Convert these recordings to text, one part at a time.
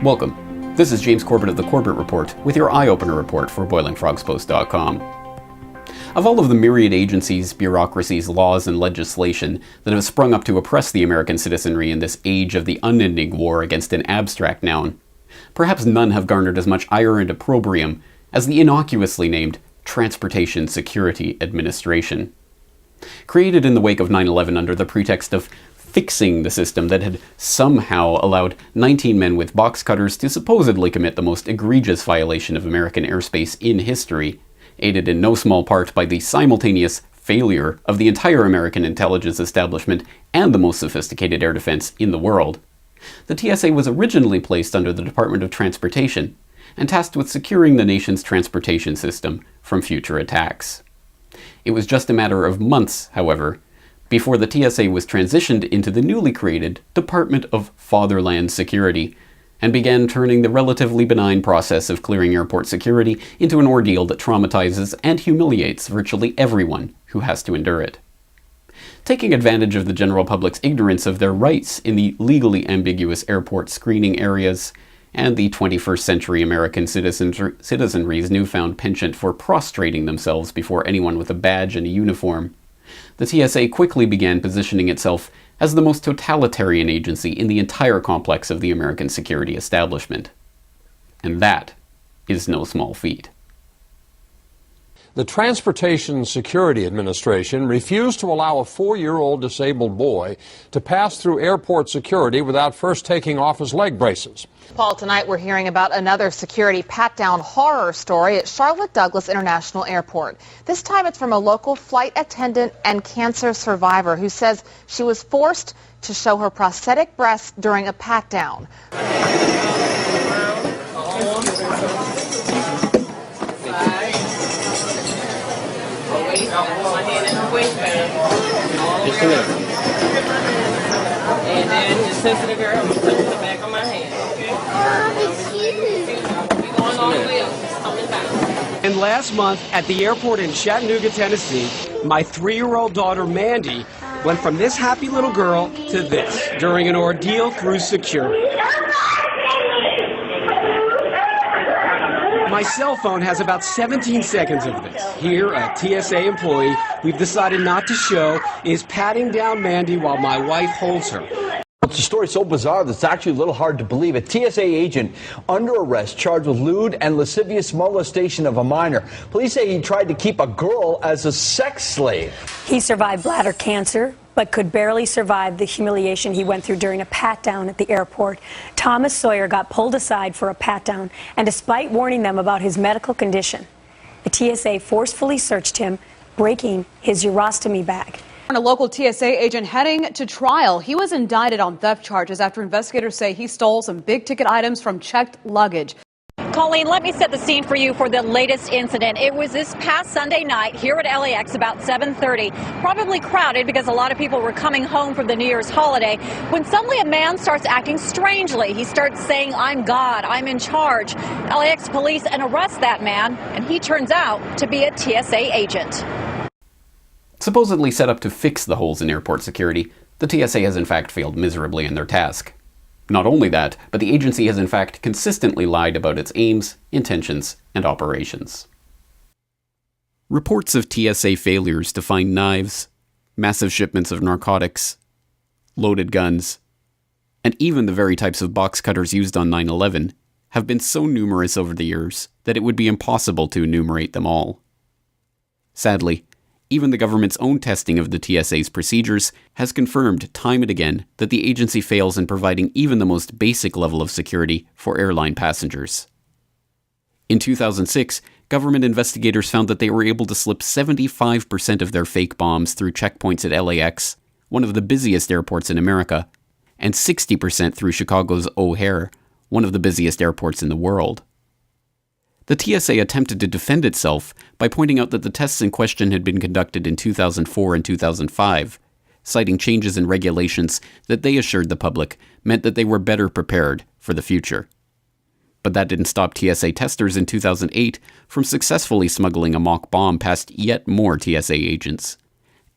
Welcome. This is James Corbett of the Corbett Report with your EyeOpener report for BoilingFrogsPost.com. Of all of the myriad agencies, bureaucracies, laws, and legislation that have sprung up to oppress the American citizenry in this age of the unending war against an abstract noun, perhaps none have garnered as much ire and opprobrium as the innocuously named Transportation Security Administration. Created in the wake of 9/11 under the pretext of fixing the system that had somehow allowed 19 men with box cutters to supposedly commit the most egregious violation of American airspace in history, aided in no small part by the simultaneous failure of the entire American intelligence establishment and the most sophisticated air defense in the world. The TSA was originally placed under the Department of Transportation and tasked with securing the nation's transportation system from future attacks. It was just a matter of months, however, before the TSA was transitioned into the newly created Department of Fatherland Security, and began turning the relatively benign process of clearing airport security into an ordeal that traumatizes and humiliates virtually everyone who has to endure it. Taking advantage of the general public's ignorance of their rights in the legally ambiguous airport screening areas, and the 21st century American citizenry's newfound penchant for prostrating themselves before anyone with a badge and a uniform, the TSA quickly began positioning itself as the most totalitarian agency in the entire complex of the American security establishment. And that is no small feat. The Transportation Security Administration refused to allow a 4-year-old disabled boy to pass through airport security without first taking off his leg braces. Paul, tonight we're hearing about another security pat-down horror story at Charlotte Douglas International Airport. This time it's from a local flight attendant and cancer survivor who says she was forced to show her prosthetic breasts during a pat-down. And then just sensitive area, I'm touching the back of my hand. We're going all the way up. It's coming back. And last month at the airport in Chattanooga, Tennessee, my 3-year-old daughter Mandy went from this happy little girl to this during an ordeal through security. My cell phone has about 17 seconds of this. Here, a TSA employee we've decided not to show is patting down Mandy while my wife holds her. It's a story so bizarre that it's actually a little hard to believe. A TSA agent under arrest charged with lewd and lascivious molestation of a minor. Police say he tried to keep a girl as a sex slave. He survived bladder cancer, but could barely survive the humiliation he went through during a pat-down at the airport. Thomas Sawyer got pulled aside for a pat-down, and despite warning them about his medical condition, the TSA forcefully searched him, breaking his urostomy bag. A local TSA agent heading to trial. He was indicted on theft charges after investigators say he stole some big-ticket items from checked luggage. Colleen, let me set the scene for you for the latest incident. It was this past Sunday night here at LAX about 7:30, probably crowded because a lot of people were coming home from the New Year's holiday, when suddenly a man starts acting strangely. He starts saying, "I'm God, I'm in charge." LAX police and arrest that man, and he turns out to be a TSA agent. Supposedly set up to fix the holes in airport security, the TSA has in fact failed miserably in their task. Not only that, but the agency has in fact consistently lied about its aims, intentions, and operations. Reports of TSA failures to find knives, massive shipments of narcotics, loaded guns, and even the very types of box cutters used on 9/11 have been so numerous over the years that it would be impossible to enumerate them all. Sadly, even the government's own testing of the TSA's procedures has confirmed time and again that the agency fails in providing even the most basic level of security for airline passengers. In 2006, government investigators found that they were able to slip 75% of their fake bombs through checkpoints at LAX, one of the busiest airports in America, and 60% through Chicago's O'Hare, one of the busiest airports in the world. The TSA attempted to defend itself by pointing out that the tests in question had been conducted in 2004 and 2005, citing changes in regulations that they assured the public meant that they were better prepared for the future. But that didn't stop TSA testers in 2008 from successfully smuggling a mock bomb past yet more TSA agents.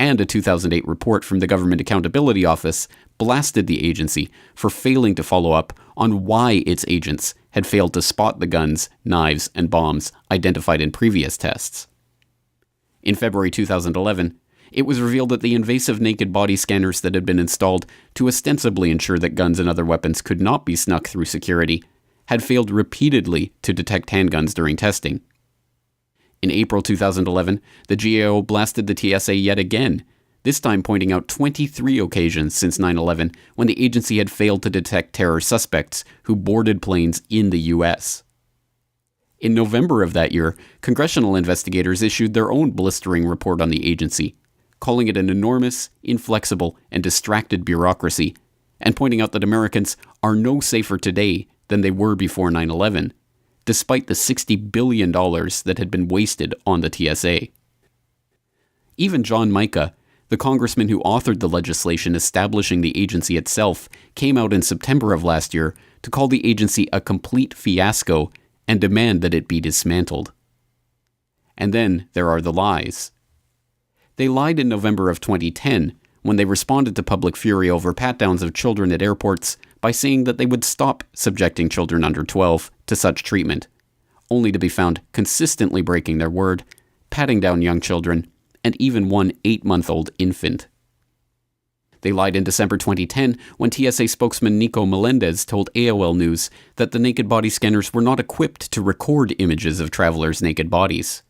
And a 2008 report from the Government Accountability Office blasted the agency for failing to follow up on why its agents had failed to spot the guns, knives, and bombs identified in previous tests. In February 2011, it was revealed that the invasive naked body scanners that had been installed to ostensibly ensure that guns and other weapons could not be snuck through security had failed repeatedly to detect handguns during testing. In April 2011, the GAO blasted the TSA yet again, this time pointing out 23 occasions since 9/11 when the agency had failed to detect terror suspects who boarded planes in the US. In November of that year, congressional investigators issued their own blistering report on the agency, calling it an enormous, inflexible, and distracted bureaucracy, and pointing out that Americans are no safer today than they were before 9/11, despite the $60 billion that had been wasted on the TSA. Even John Mica, the congressman who authored the legislation establishing the agency itself, came out in September of last year to call the agency a complete fiasco and demand that it be dismantled. And then there are the lies. They lied in November of 2010 when they responded to public fury over pat-downs of children at airports by saying that they would stop subjecting children under 12 to such treatment, only to be found consistently breaking their word, patting down young children, and even one 8-month-old infant. They lied in December 2010 when TSA spokesman Nico Melendez told AOL News that the naked body scanners were not equipped to record images of travelers' naked bodies.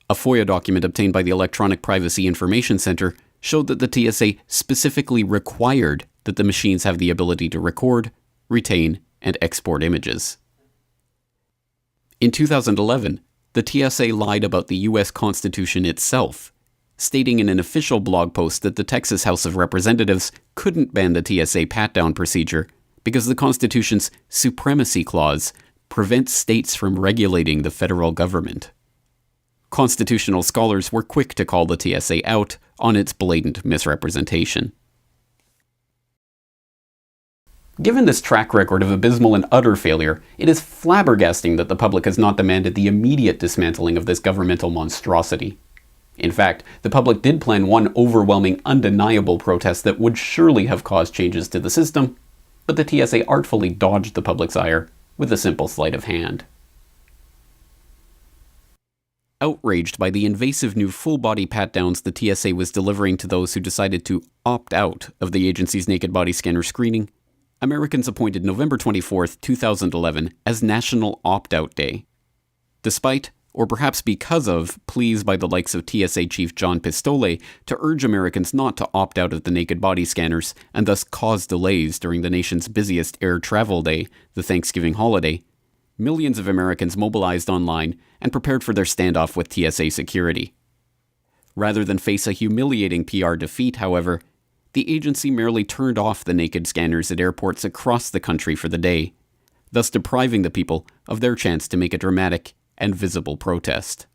A FOIA document obtained by the Electronic Privacy Information Center showed that the TSA specifically required that the machines have the ability to record, retain, and export images. In 2011, the TSA lied about the U.S. Constitution itself, stating in an official blog post that the Texas House of Representatives couldn't ban the TSA pat-down procedure because the Constitution's Supremacy Clause prevents states from regulating the federal government. Constitutional scholars were quick to call the TSA out on its blatant misrepresentation. Given this track record of abysmal and utter failure, it is flabbergasting that the public has not demanded the immediate dismantling of this governmental monstrosity. In fact, the public did plan one overwhelming, undeniable protest that would surely have caused changes to the system, but the TSA artfully dodged the public's ire with a simple sleight of hand. Outraged by the invasive new full-body pat-downs the TSA was delivering to those who decided to opt out of the agency's naked body scanner screening, Americans appointed November 24, 2011 as National Opt-Out Day. Despite, or perhaps because of, pleas by the likes of TSA Chief John Pistole to urge Americans not to opt out of the naked body scanners and thus cause delays during the nation's busiest air travel day, the Thanksgiving holiday, millions of Americans mobilized online and prepared for their standoff with TSA security. Rather than face a humiliating PR defeat, however, the agency merely turned off the naked scanners at airports across the country for the day, thus depriving the people of their chance to make a dramatic and visible protest.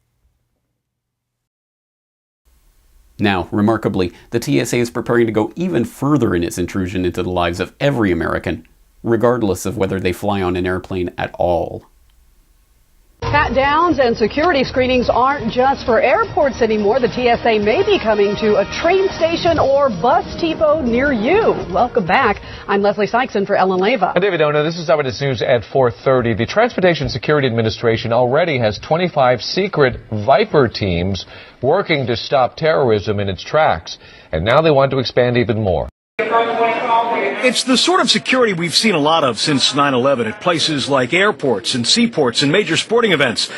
Now, remarkably, the TSA is preparing to go even further in its intrusion into the lives of every American, regardless of whether they fly on an airplane at all. Pat-downs and security screenings aren't just for airports anymore. The TSA may be coming to a train station or bus depot near you. Welcome back. I'm Leslie Sykes-in for Ellen Leva. I'm David Ona. This is Eyewitness News at 4:30. The Transportation Security Administration already has 25 secret Viper teams working to stop terrorism in its tracks. And now they want to expand even more. It's the sort of security we've seen a lot of since 9/11 at places like airports and seaports and major sporting events.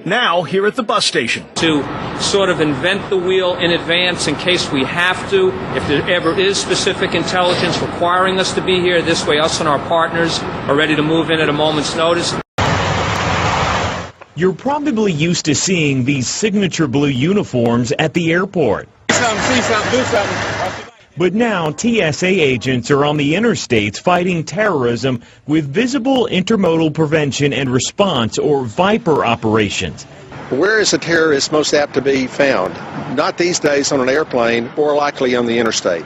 Now, here at the bus station. To sort of invent the wheel in advance in case we have to, if there ever is specific intelligence requiring us to be here, this way us and our partners are ready to move in at a moment's notice. You're probably used to seeing these signature blue uniforms at the airport. See something, do something. But now TSA agents are on the interstates fighting terrorism with visible intermodal prevention and response, or Viper operations. Where is a terrorist most apt to be found? Not these days on an airplane, more likely on the interstate.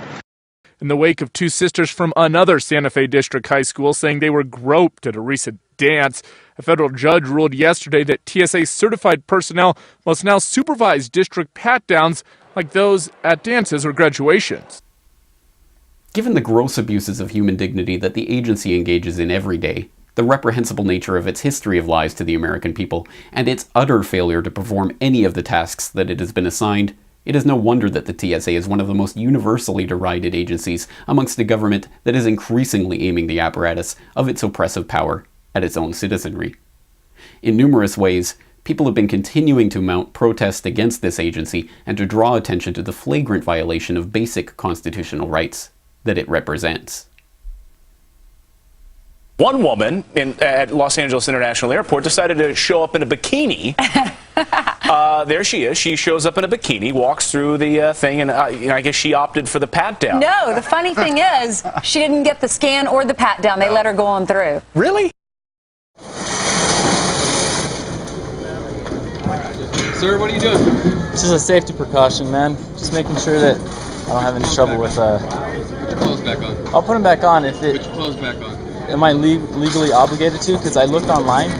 In the wake of two sisters from another Santa Fe District high school saying they were groped at a recent dance A federal judge ruled yesterday that TSA certified personnel must now supervise district pat-downs like those at dances or graduations. Given the gross abuses of human dignity that the agency engages in every day, the reprehensible nature of its history of lies to the American people, and its utter failure to perform any of the tasks that it has been assigned, it is no wonder that the TSA is one of the most universally derided agencies amongst a government that is increasingly aiming the apparatus of its oppressive power at its own citizenry. In numerous ways, people have been continuing to mount protest against this agency and to draw attention to the flagrant violation of basic constitutional rights that it represents. One woman at Los Angeles International Airport decided to show up in a bikini. There she is. She shows up in a bikini, walks through the thing, and I guess she opted for the pat-down. No, the funny thing is, she didn't get the scan or the pat-down. They let her go on through. Really? Sir, what are you doing? This is a safety precaution, man. Just making sure that I don't have any trouble with... Put your clothes back on. I'll put them back on if it... Put your clothes back on. Am I legally obligated to? Because I looked online.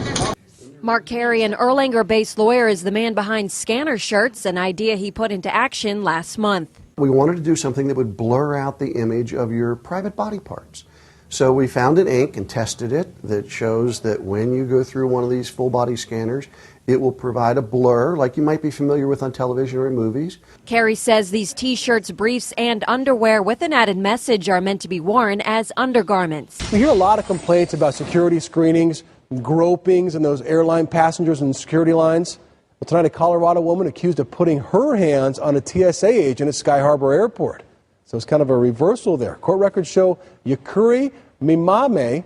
Mark Carey, an Erlanger-based lawyer, is the man behind scanner shirts, an idea he put into action last month. We wanted to do something that would blur out the image of your private body parts. So we found an ink and tested it that shows that when you go through one of these full-body scanners, it will provide a blur like you might be familiar with on television or in movies. Carey says these T-shirts, briefs, and underwear with an added message are meant to be worn as undergarments. We hear a lot of complaints about security screenings, gropings, and those airline passengers and security lines. Well, tonight a Colorado woman accused of putting her hands on a TSA agent at Sky Harbor Airport. So it's kind of a reversal there. Court records show Yukuri Mimame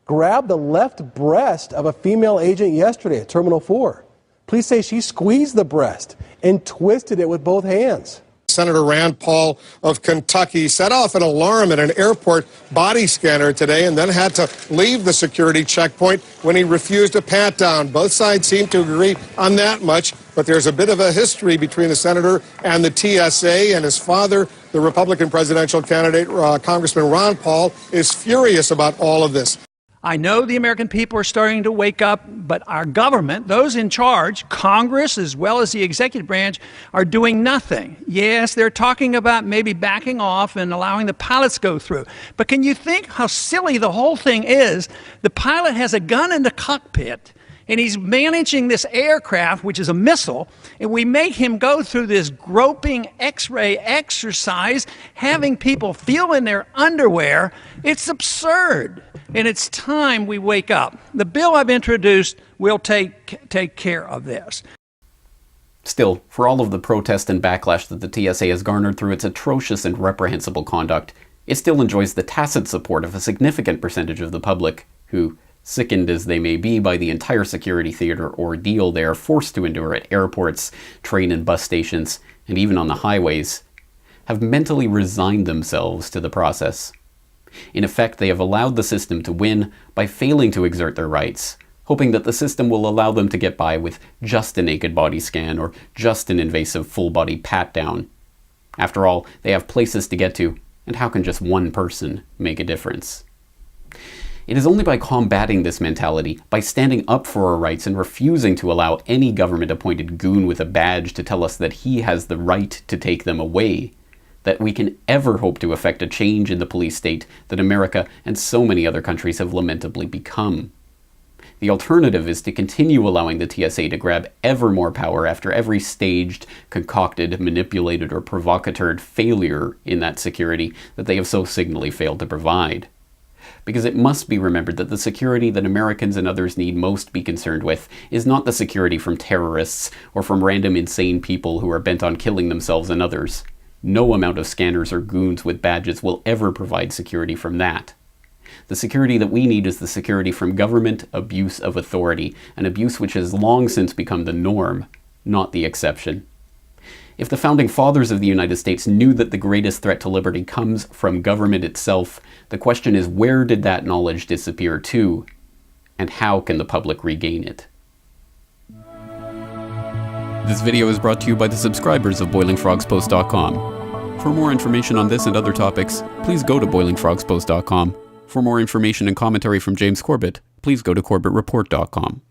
grabbed the left breast of a female agent yesterday at Terminal 4. Police say she squeezed the breast and twisted it with both hands. Senator Rand Paul of Kentucky set off an alarm at an airport body scanner today and then had to leave the security checkpoint when he refused a pat-down. Both sides seem to agree on that much, but there's a bit of a history between the senator and the TSA, and his father, the Republican presidential candidate, Congressman Ron Paul, is furious about all of this. I know the American people are starting to wake up, but our government, those in charge, Congress as well as the executive branch, are doing nothing. Yes, they're talking about maybe backing off and allowing the pilots go through. But can you think how silly the whole thing is? The pilot has a gun in the cockpit, and he's managing this aircraft, which is a missile, and we make him go through this groping X-ray exercise, having people feel in their underwear. It's absurd, and it's time we wake up. The bill I've introduced will take care of this. Still, for all of the protest and backlash that the TSA has garnered through its atrocious and reprehensible conduct, it still enjoys the tacit support of a significant percentage of the public who, sickened as they may be by the entire security theater ordeal they are forced to endure at airports, train and bus stations, and even on the highways, have mentally resigned themselves to the process. In effect, they have allowed the system to win by failing to exert their rights, hoping that the system will allow them to get by with just a naked body scan or just an invasive full-body pat-down. After all, they have places to get to, and how can just one person make a difference? It is only by combating this mentality, by standing up for our rights and refusing to allow any government-appointed goon with a badge to tell us that he has the right to take them away, that we can ever hope to effect a change in the police state that America and so many other countries have lamentably become. The alternative is to continue allowing the TSA to grab ever more power after every staged, concocted, manipulated, or provocateur failure in that security that they have so signally failed to provide. Because it must be remembered that the security that Americans and others need most be concerned with is not the security from terrorists or from random insane people who are bent on killing themselves and others. No amount of scanners or goons with badges will ever provide security from that. The security that we need is the security from government abuse of authority, an abuse which has long since become the norm, not the exception. If the founding fathers of the United States knew that the greatest threat to liberty comes from government itself, the question is, where did that knowledge disappear to, and how can the public regain it? This video is brought to you by the subscribers of BoilingFrogsPost.com. For more information on this and other topics, please go to BoilingFrogsPost.com. For more information and commentary from James Corbett, please go to corbettreport.com.